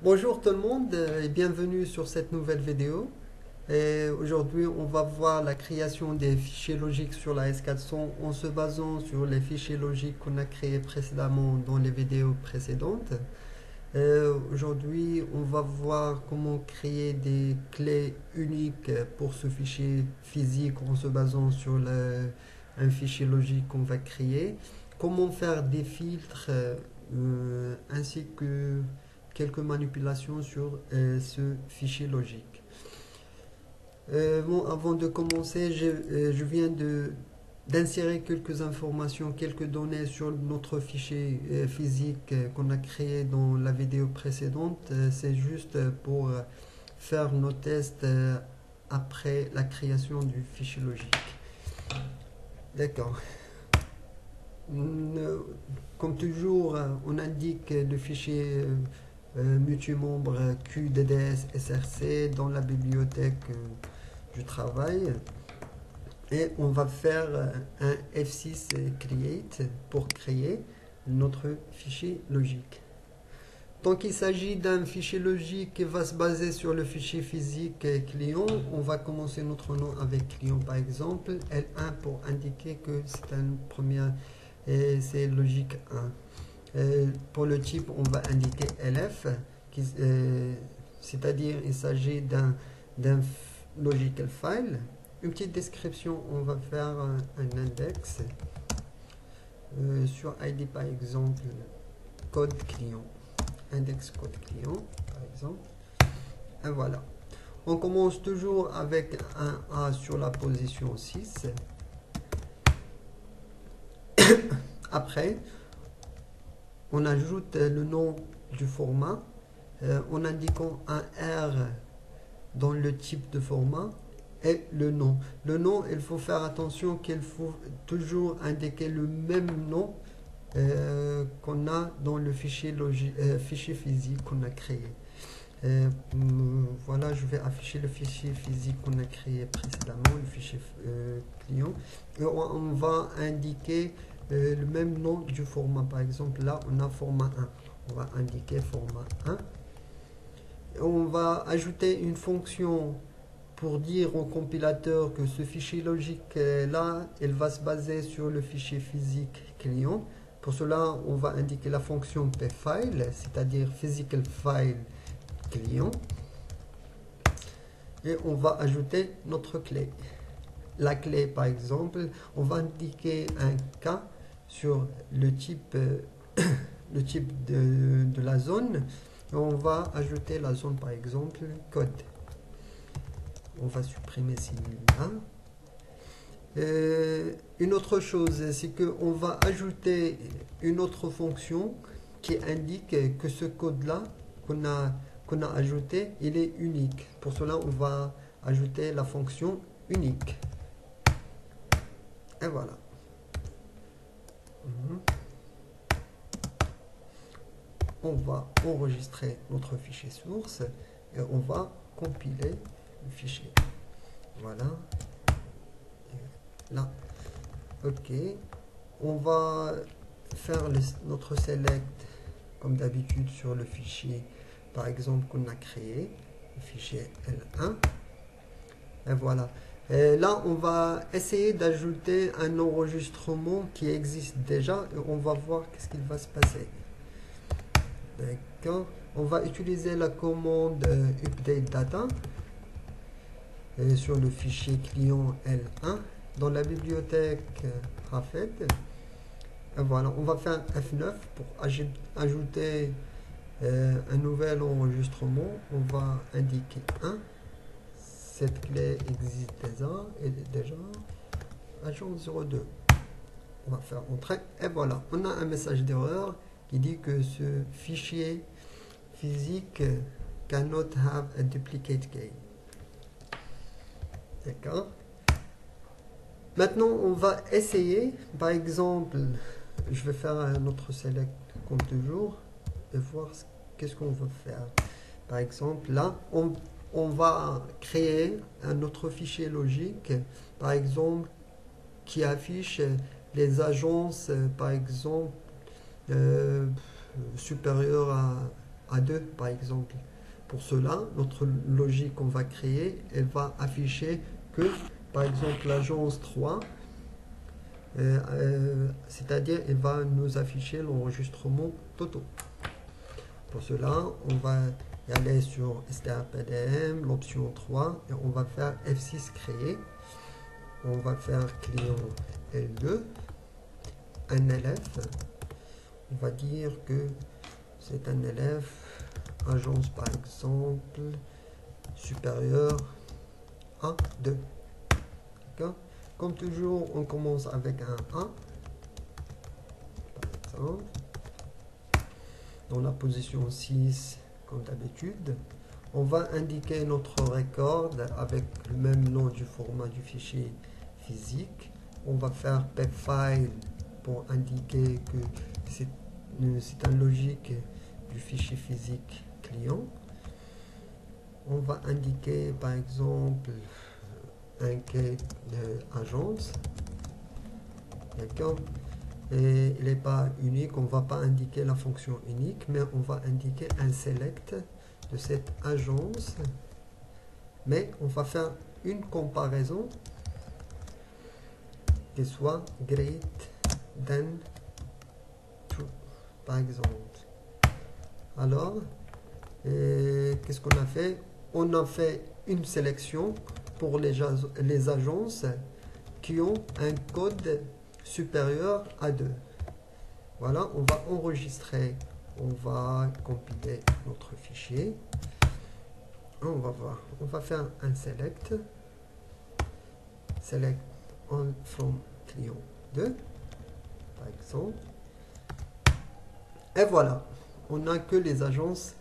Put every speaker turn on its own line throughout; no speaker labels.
Bonjour tout le monde et bienvenue sur cette nouvelle vidéo. Et aujourd'hui, on va voir la création des fichiers logiques sur la S400 en se basant sur les fichiers logiques qu'on a créés précédemment dans les vidéos précédentes. Aujourd'hui, on va voir comment créer des clés uniques pour ce fichier physique en se basant sur un fichier logique qu'on va créer. Comment faire des filtres ainsi que quelques manipulations sur ce fichier logique. Bon, avant de commencer, je viens d'insérer quelques informations, quelques données sur notre fichier physique qu'on a créé dans la vidéo précédente. C'est juste pour faire nos tests après la création du fichier logique. D'accord. Comme toujours, on indique le fichier multimembre QDDS SRC dans la bibliothèque du travail. Et on va faire un F6 create pour créer notre fichier logique. Donc il s'agit d'un fichier logique qui va se baser sur le fichier physique client. On va commencer notre nom avec client par exemple. L1 pour indiquer que c'est un premier et c'est logique 1. Pour le type, on va indiquer LF, c'est-à-dire il s'agit d'un logical file. Une petite description, on va faire un index sur ID par exemple, code client, index code client par exemple. Et voilà. On commence toujours avec un A sur la position 6. Après, on ajoute le nom du format en indiquant un R dans le type de format et le nom. Le nom, il faut faire attention qu'il faut toujours indiquer le même nom qu'on a dans le fichier physique qu'on a créé. Voilà, je vais afficher le fichier physique qu'on a créé précédemment, le fichier client. Et on va indiquer le même nom du format. Par exemple, là, on a format 1. On va indiquer format 1. Et on va ajouter une fonction pour dire au compilateur que ce fichier logique là, il va se baser sur le fichier physique client. Pour cela, on va indiquer la fonction pfile, c'est-à-dire physical file client. Et on va ajouter notre clé. La clé, par exemple, on va indiquer un cas sur le type, le type de la zone. Et on va ajouter la zone, par exemple, code. On va supprimer celui-là. Une autre chose, c'est qu'on va ajouter une autre fonction qui indique que ce code-là qu'on a ajouté, il est unique. Pour cela, on va ajouter la fonction unique. Et voilà. On va enregistrer notre fichier source et on va compiler le fichier. Voilà. Et là. OK. On va faire notre select comme d'habitude sur le fichier, par exemple, qu'on a créé, le fichier L1. Et voilà. Et là, on va essayer d'ajouter un enregistrement qui existe déjà et on va voir qu'est-ce qu'il va se passer. D'accord. On va utiliser la commande update data sur le fichier client L1 dans la bibliothèque Rafet. Et voilà, on va faire F9 pour ajouter un nouvel enregistrement. On va indiquer 1. Cette clé existe déjà. Agent 02. On va faire entrer. Et voilà, on a un message d'erreur qui dit que ce fichier physique cannot have a duplicate key. D'accord. Maintenant, on va essayer. Par exemple, je vais faire un autre select comme toujours et voir qu'est-ce qu'on va faire. Par exemple, là, on va créer un autre fichier logique, par exemple, qui affiche les agences, par exemple, supérieures A2 par exemple. Pour cela, notre logique qu'on va créer, elle va afficher que, par exemple, l'agence 3, c'est-à-dire elle va nous afficher l'enregistrement Toto. Pour cela, on va y aller sur strpdm, l'option 3, et on va faire F6 créer. On va faire client L2, un élève. On va dire que c'est un élève, agence par exemple, supérieur à 2. D'accord? Comme toujours, on commence avec un A, par exemple. Dans la position 6, comme d'habitude, on va indiquer notre record avec le même nom du format du fichier physique. On va faire pfile pour indiquer que c'est un logique du fichier physique client. On va indiquer par exemple un quai agence. D'accord? Et il n'est pas unique, on ne va pas indiquer la fonction unique, mais on va indiquer un select de cette agence. Mais on va faire une comparaison qui soit greater than true, par exemple. Alors, qu'est-ce qu'on a fait? On a fait une sélection pour les agences qui ont un code supérieur à 2. Voilà, on va enregistrer, on va compiler notre fichier. On va voir, on va faire un select all from client 2, par exemple. Et voilà, on n'a que les agences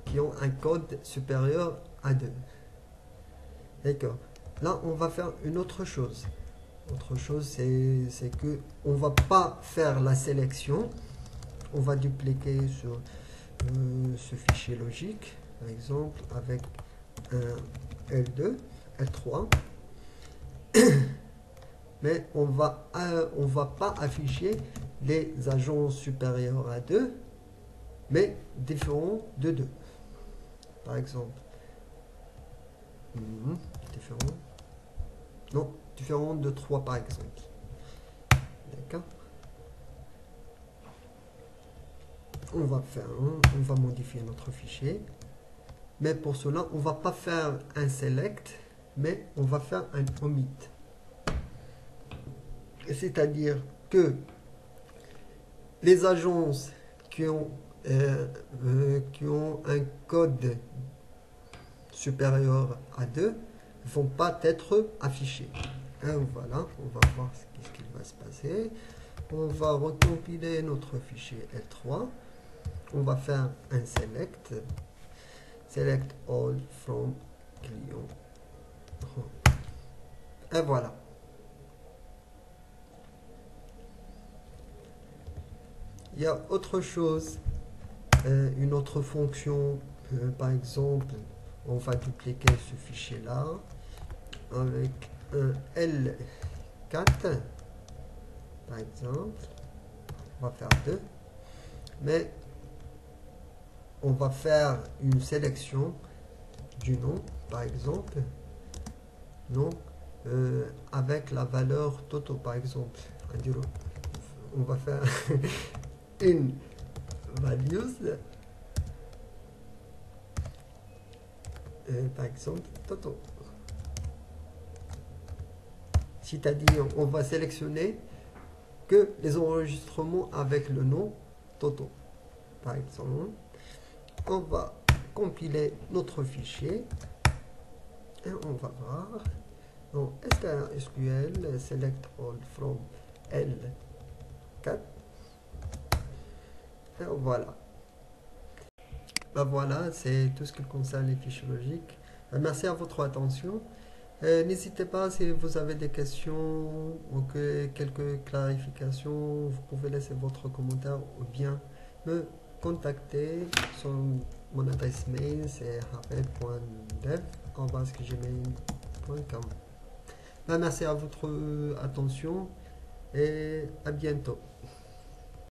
qui ont un code supérieur à 2. D'accord. Là, on va faire une autre chose. Autre chose, c'est que on va pas faire la sélection. On va dupliquer sur ce fichier logique, par exemple, avec un L2, L3. Mais on va pas afficher les agences supérieures à 2, mais différents de 2. Par exemple. Différent. Non, différent de 3 par exemple. D'accord. On va modifier notre fichier. Mais pour cela, on va pas faire un select, mais on va faire un omit. C'est-à-dire que les agences qui ont un code supérieur à 2 ne vont pas être affichées. Voilà, on va voir ce qui va se passer. On va recompiler notre fichier L3. On va faire un select all from client. Et voilà. Il y a autre chose, une autre fonction, par exemple, on va dupliquer ce fichier là avec un L4, par exemple, on va faire 2, mais on va faire une sélection du nom, par exemple, nom avec la valeur Toto, par exemple. On va faire une values, par exemple, Toto. C'est-à-dire, on va sélectionner que les enregistrements avec le nom Toto. Par exemple, on va compiler notre fichier et on va voir dans SQL select all from L4. Et voilà. Ben voilà, c'est tout ce qui concerne les fichiers logiques. Merci à votre attention. N'hésitez pas si vous avez des questions ou quelques clarifications, vous pouvez laisser votre commentaire ou bien me contacter sur mon adresse mail, c'est hafed.dev@gmail.com. Merci à votre attention et à bientôt.